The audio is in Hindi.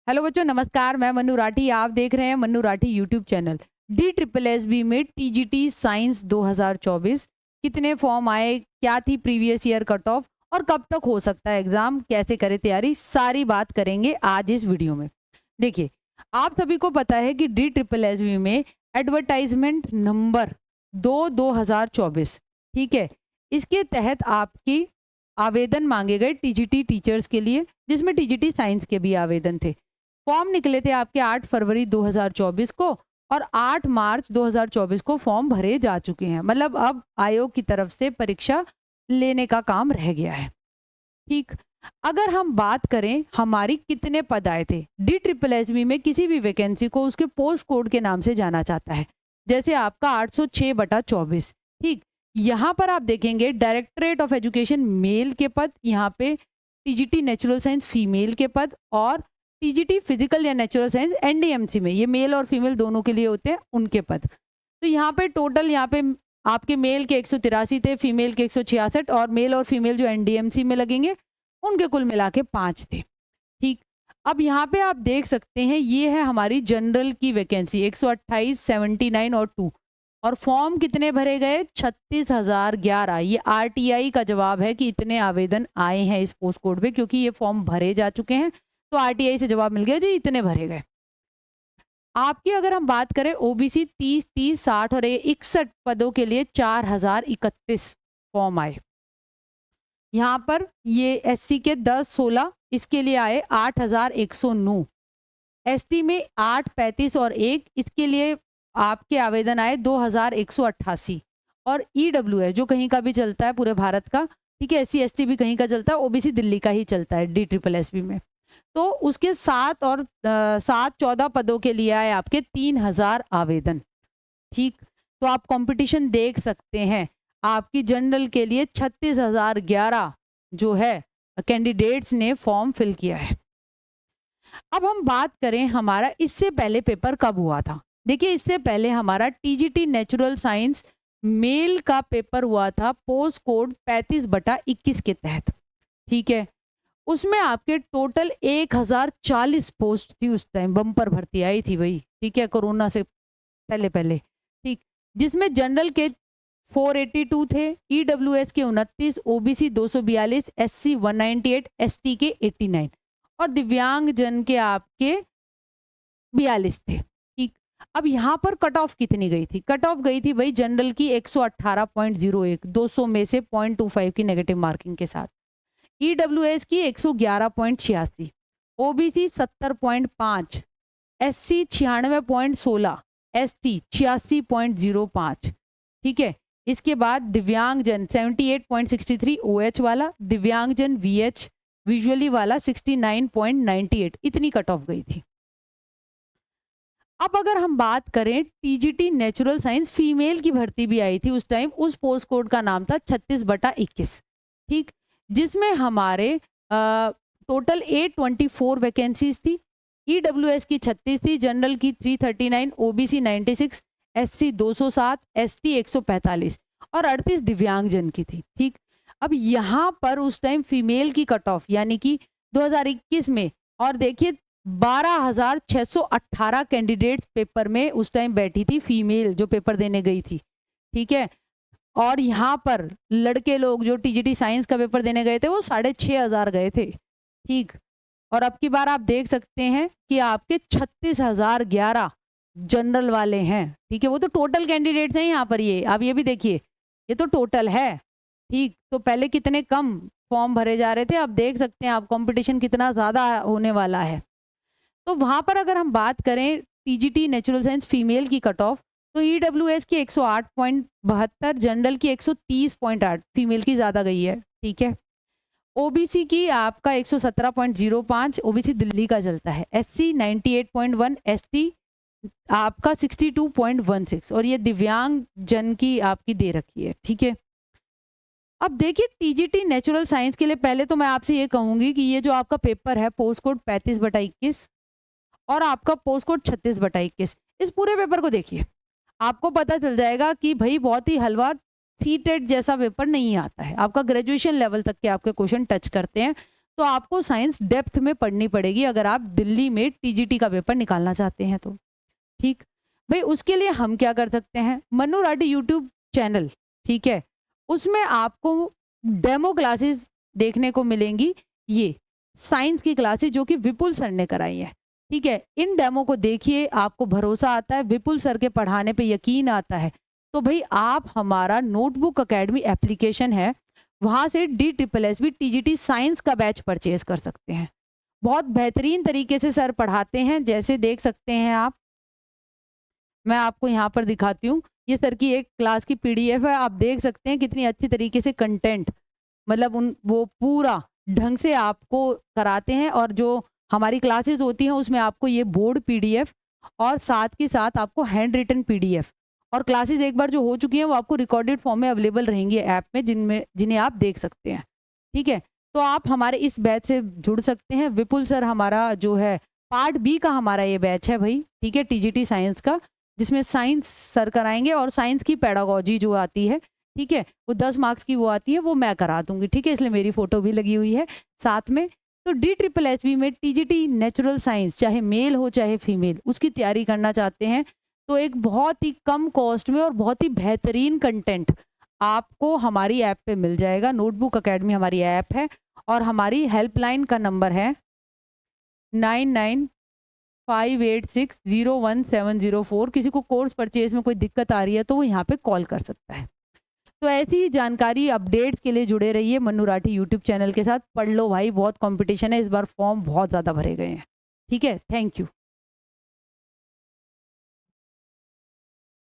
हेलो बच्चों, नमस्कार। मैं मन्नू राठी, आप देख रहे हैं Mannu Rathi YouTube channel. D triple S B में टीजीटी साइंस 2024 कितने फॉर्म आए, क्या थी प्रीवियस ईयर कट ऑफ और कब तक हो सकता है एग्जाम, कैसे करें तैयारी, सारी बात करेंगे आज इस वीडियो में। देखिए, आप सभी को पता है कि डी ट्रिपल एस बी में एडवर्टाइजमेंट नंबर 2024, ठीक है, इसके तहत आपकी आवेदन मांगे गए टीजीटी टीचर्स के लिए, जिसमें टीजीटी साइंस के भी आवेदन थे। फॉर्म निकले थे आपके 8 फरवरी 2024 को और 8 मार्च 2024 को फॉर्म भरे जा चुके हैं। मतलब अब आयोग की तरफ से परीक्षा लेने का काम रह गया है। ठीक, अगर हम बात करें हमारी कितने पद आए थे, डी ट्रिपल एस बी में किसी भी वैकेंसी को उसके पोस्ट कोड के नाम से जाना जाता है। जैसे आपका 806/24। ठीक, यहाँ पर आप देखेंगे डायरेक्टरेट ऑफ एजुकेशन मेल के पद, यहाँ पे टीजीटी नेचुरल साइंस फीमेल के पद और टीजीटी फिजिकल या नेचुरल साइंस एनडीएमसी में, ये मेल और फीमेल दोनों के लिए होते हैं, उनके पद। तो यहाँ पे टोटल यहाँ पे आपके मेल के 183 थे, फीमेल के 166 और मेल और फीमेल जो एनडीएमसी में लगेंगे उनके कुल मिला के 5 थे। ठीक, अब यहाँ पे आप देख सकते हैं ये है हमारी जनरल की वैकेंसी 128, 79 और 2। और फॉर्म कितने भरे गए? 36,011। ये आरटीआई का जवाब है कि इतने आवेदन आए हैं इस पोस्ट कोड पे, क्योंकि ये फॉर्म भरे जा चुके हैं। तो आरटीआई से जवाब मिल गया जी, इतने भरे गए। आपकी अगर हम बात करें ओबीसी 30, 30, 60 और 61 पदों के लिए 4031 फॉर्म आए। यहाँ पर ये एससी के 10, 16 इसके लिए आए 8109। एसटी में 8, 35 और 1 इसके लिए आपके आवेदन आए 2188। और ईडब्ल्यूएस जो कहीं का भी चलता है पूरे भारत का, ठीक है, एससी एसटी भी कहीं का चलता है, ओबीसी दिल्ली का ही चलता है डी ट्रिपल एस बी में। तो उसके 7 और 7, 14 पदों के लिए आए आपके 3000 आवेदन। ठीक, तो आप कंपटीशन देख सकते हैं। आपकी जनरल के लिए 36,011 जो है कैंडिडेट्स ने फॉर्म फिल किया है। अब हम बात करें हमारा इससे पहले पेपर कब हुआ था। देखिए, इससे पहले हमारा टीजीटी नेचुरल साइंस मेल का पेपर हुआ था पोस्ट कोड 35/21 के तहत। ठीक है, उसमें आपके टोटल 1040 पोस्ट थी। उस टाइम बम्पर भर्ती आई थी वही, ठीक है, कोरोना से पहले पहले। ठीक, जिसमें जनरल के 482 थे, ईडब्ल्यूएस के 29, ओबीसी 242, एससी 198, एसटी के 89 और दिव्यांग जन के आपके 42 थे। ठीक, अब यहाँ पर कट ऑफ कितनी गई थी? कट ऑफ गई थी भाई जनरल की 118.01, 200 में से 0.25 की नेगेटिव मार्किंग के साथ। ईडब्ल्यूएस की 111.86, ओबीसी 70.5, एससी 96.16, एसटी 86.05। ठीक है, इसके बाद दिव्यांगजन 78.63 ओएच वाला, दिव्यांगजन वीएच विजुअली वाला 69.98, इतनी कट ऑफ गई थी। अब अगर हम बात करें टीजीटी नेचुरल साइंस फीमेल की भर्ती भी आई थी उस टाइम, उस पोस्ट कोड का नाम था 36/21। ठीक, जिसमें हमारे टोटल 824 वैकेंसीज थी। ईडब्ल्यूएस की 36 थी, जनरल की 339, ओबीसी 96, एससी 207, एसटी 145 और 38 दिव्यांगजन की थी। ठीक, अब यहाँ पर उस टाइम फीमेल की कट ऑफ यानी कि 2021 में, और देखिए 12,618 कैंडिडेट्स पेपर में उस टाइम बैठी थी फीमेल जो पेपर देने गई थी। ठीक है, और यहाँ पर लड़के लोग जो टीजीटी साइंस का पेपर देने गए थे वो 6,500 गए थे। ठीक, और अब की बार आप देख सकते हैं कि आपके 36,011 जनरल वाले हैं। ठीक है, वो तो टोटल कैंडिडेट्स हैं यहाँ पर। ये आप ये भी देखिए, ये तो टोटल है। ठीक, तो पहले कितने कम फॉर्म भरे जा रहे थे, अब देख सकते हैं आप कंपटीशन कितना ज़्यादा होने वाला है। तो वहाँ पर अगर हम बात करें टीजीटी नेचुरल साइंस फीमेल की कट ऑफ, तो ईडब्ल्यूएस की 108.72, जनरल की 130.8, फीमेल की ज़्यादा गई है। ठीक है, ओबीसी की आपका 117.05, ओबीसी दिल्ली का चलता है, एससी 98.1, एसटी आपका 62.16 और ये दिव्यांग जन की आपकी दे रखी है। ठीक है, अब देखिए टीजीटी नेचुरल साइंस के लिए पहले तो मैं आपसे ये कहूंगी कि ये जो आपका पेपर है पोस्ट कोड 35/21 और आपका पोस्ट कोड 36/21, इस पूरे पेपर को देखिए, आपको पता चल जाएगा कि भाई बहुत ही हलवा सीटेट जैसा पेपर नहीं आता है। आपका ग्रेजुएशन लेवल तक के आपके क्वेश्चन टच करते हैं। तो आपको साइंस डेप्थ में पढ़नी पड़ेगी अगर आप दिल्ली में टीजीटी का पेपर निकालना चाहते हैं तो। ठीक भाई, उसके लिए हम क्या कर सकते हैं, मन्नू राठी यूट्यूब चैनल, ठीक है, उसमें आपको डेमो क्लासेस देखने को मिलेंगी। ये साइंस की क्लासेस जो कि विपुल सर ने कराई है, ठीक है, इन डेमो को देखिए, आपको भरोसा आता है, विपुल सर के पढ़ाने पे यकीन आता है, तो भाई आप हमारा नोटबुक अकेडमी एप्लीकेशन है, वहाँ से DSSB TGT साइंस का बैच परचेज कर सकते हैं। बहुत बेहतरीन तरीके से सर पढ़ाते हैं, जैसे देख सकते हैं आप, मैं आपको यहाँ पर दिखाती हूँ, ये सर की एक क्लास की PDF है, आप देख सकते हैं कितनी अच्छी तरीके से कंटेंट, मतलब वो पूरा ढंग से आपको कराते हैं। और जो हमारी क्लासेस होती हैं उसमें आपको ये बोर्ड PDF और साथ के साथ आपको हैंड रिटन PDF, और क्लासेस एक बार जो हो चुकी हैं वो आपको रिकॉर्डेड फॉर्म में अवेलेबल रहेंगी ऐप में, जिन्हें आप देख सकते हैं। ठीक है, तो आप हमारे इस बैच से जुड़ सकते हैं। विपुल सर हमारा जो है पार्ट B का हमारा ये बैच है भाई, ठीक है, TGT साइंस का, जिसमें साइंस सर कराएंगे और साइंस की पेडागोजी जो आती है, ठीक है, वो 10 मार्क्स की वो आती है, वो मैं करा दूंगी, ठीक है, इसलिए मेरी फोटो भी लगी हुई है साथ में। तो DSSB में TGT नेचुरल साइंस, चाहे मेल हो चाहे फीमेल, उसकी तैयारी करना चाहते हैं तो एक बहुत ही कम कॉस्ट में और बहुत ही बेहतरीन कंटेंट आपको हमारी ऐप पे मिल जाएगा। नोटबुक अकेडमी हमारी ऐप है और हमारी हेल्पलाइन का नंबर है 9958601704। किसी को कोर्स परचेज में कोई दिक्कत आ रही है तो वो यहाँ पे कॉल कर सकता है। तो ऐसी ही जानकारी अपडेट्स के लिए जुड़े रहिए मन्नू राठी यूट्यूब चैनल के साथ। पढ़ लो भाई, बहुत कंपटीशन है इस बार, फॉर्म बहुत ज़्यादा भरे गए हैं। ठीक है, थैंक यू।